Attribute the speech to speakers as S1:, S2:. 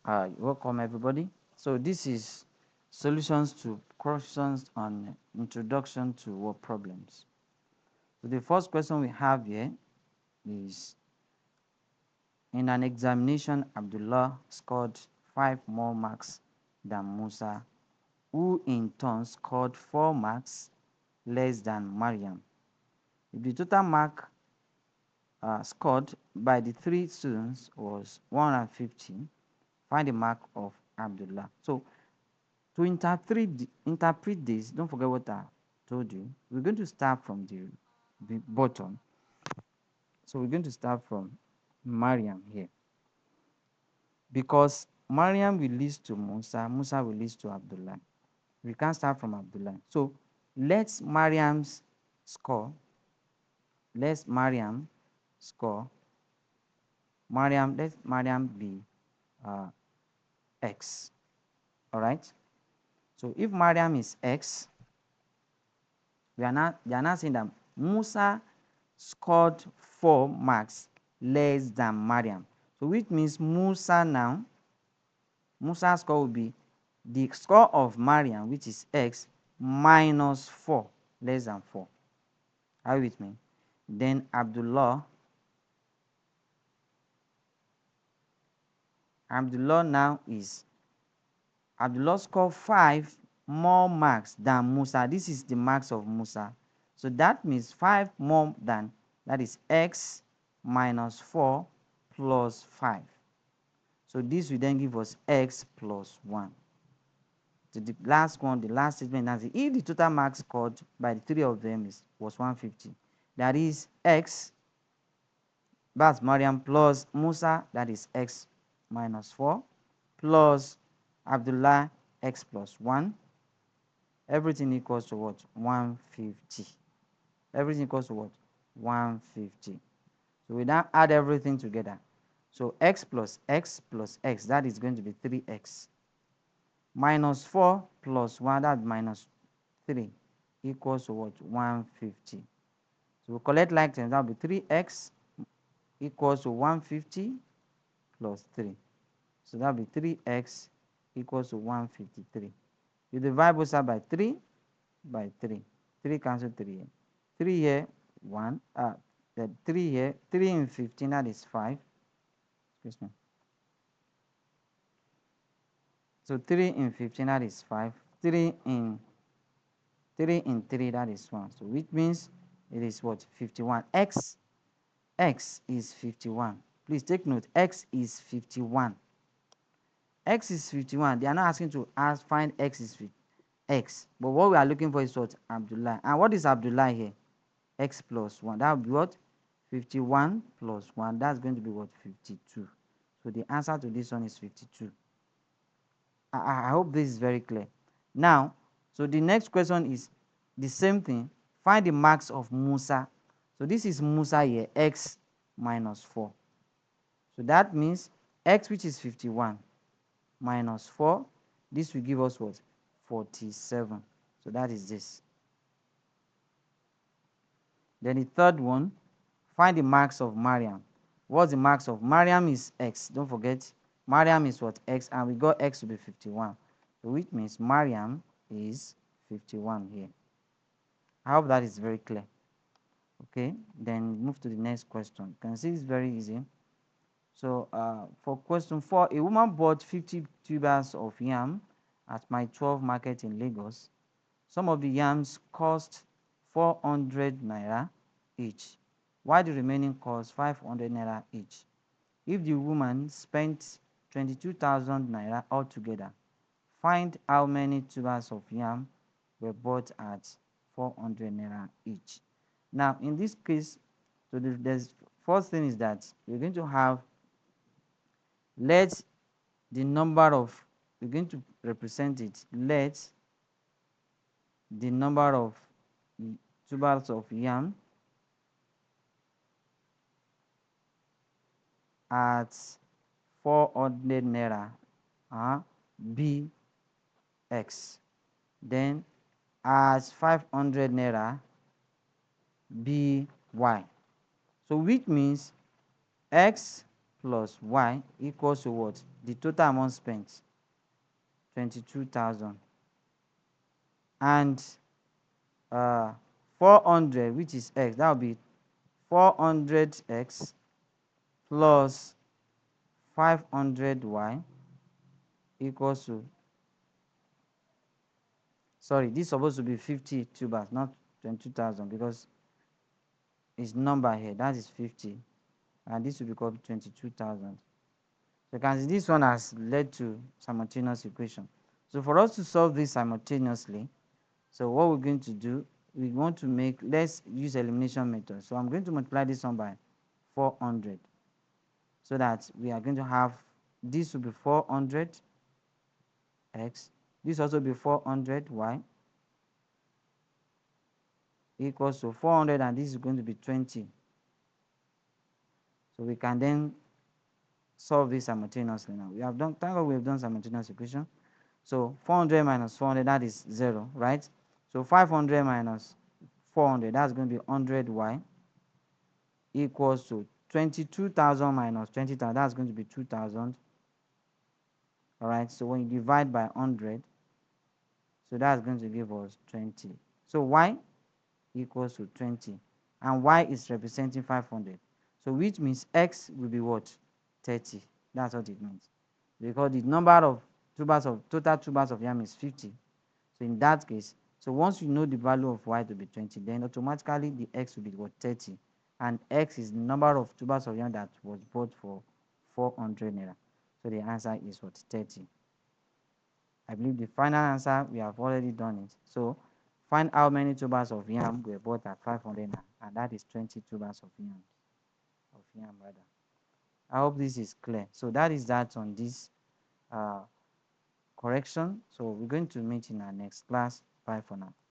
S1: Welcome everybody. So this is solutions to questions on introduction to word problems. So the first question we have here is, in an examination, Abdullah scored 5 more marks than Musa, who in turn scored 4 marks less than Maryam. If the total mark scored by the 3 students was 150, find the mark of Abdullah. So to interpret this, don't forget what I told you. We're going to start from the bottom. So we're going to start from Maryam here. Because Maryam will lead to Musa, Musa will lead to Abdullah. We can't start from Abdullah. So let's Maryam's score. Let's Maryam score. Let Maryam be X. All right. So if Maryam is X, they are not saying that Musa scored 4 marks less than Maryam. So which means Musa's score will be the score of Maryam, which is X, minus 4, less than 4. Are you with me? Then Abdullah now is, Abdullah scored 5 more marks than Musa. This is the marks of Musa. So that means 5 more than, that is X minus 4 plus 5. So this will then give us X plus 1. So the last one, the last statement, that's if the total marks scored by the 3 of them was 150, that is X, that's Maryam, plus Musa, that is X minus 4, plus Abdullah, X plus 1. Everything equals to what? 150. Everything equals to what? 150. So we now add everything together. So X plus X plus X, that is going to be 3X. Minus 4 plus 1, that minus 3, equals to what? 150. So we collect like terms, that will be 3X equals to 150 plus 3. So that will be 3X equals to 153. You divide both sides by 3 by 3. 3 cancel 3 here. 3 here, 1. 3 here, 3 in 15, that is 5. Excuse me. So 3 in 15, that is 5. 3 in 3, that is 1. So which means it is what? 51. X is 51. Please take note. X is 51. X is 51. They are not asking to find X is X. But what we are looking for is what? Abdullah. And what is Abdullah here? X plus 1. That will be what? 51 plus 1. That's going to be what? 52. So the answer to this one is 52. I hope this is very clear. Now, so the next question is the same thing. Find the marks of Musa. So this is Musa here, X minus 4. So that means X, which is 51, minus 4. This will give us what? 47. So that is this. Then the third one, find the marks of Maryam. What's the marks of Maryam? Is X. Don't forget, Maryam is what? X, and we got X to be 51. So which means Maryam is 51 here. I hope that is very clear. Okay, then move to the next question. You can see it's very easy. So for question 4, a woman bought 50 tubers of yam at my 12 market in Lagos. Some of the yams cost 400 naira each, while the remaining cost 500 naira each. If the woman spent 22,000 naira altogether, find how many tubers of yam were bought at 400 naira each. Now, in this case, so the first thing is that we're going to have, let the number of, we're going to represent it, let the number of tubers of yam at 400 naira be X. Then as 500 naira be Y. So which means X plus y equals to what? The total amount spent, 22,000. And 400, which is x, that will be 400x plus 500y equals to, sorry, this is supposed to be 50 tubers, not 22,000, because it's number here, that is 50, and this will become 22,000. So you can see this one has led to simultaneous equation. So for us to solve this simultaneously, so what we're going to do, we want to make, let's use elimination method. So I'm going to multiply this one by 400, so that we are going to have, this will be 400x, this also be 400y equals to 400, and this is going to be 20. So we can then solve this simultaneously now. We have done, thank God we have done simultaneous equation. So 400 minus 400, that is 0, right? So 500 minus 400, that's going to be 100y equals to 22,000 minus 20,000, that's going to be 2,000. All right, so when you divide by 100, so that's going to give us 20. So y equals to 20, and y is representing 500. So which means x will be what? 30. That's what it means. Because the number of tubers of total tubers of yam is 50. So in that case, so once you know the value of y to be 20, then automatically the x will be what? 30. And x is the number of tubers of yam that was bought for 400 naira. So the answer is what? 30. I believe the final answer, we have already done it. So find how many tubers of yam were bought at 500 naira, and that is 20 tubers of yam rather. I hope this is clear. So that is that on this correction. So we're going to meet in our next class. Bye for now.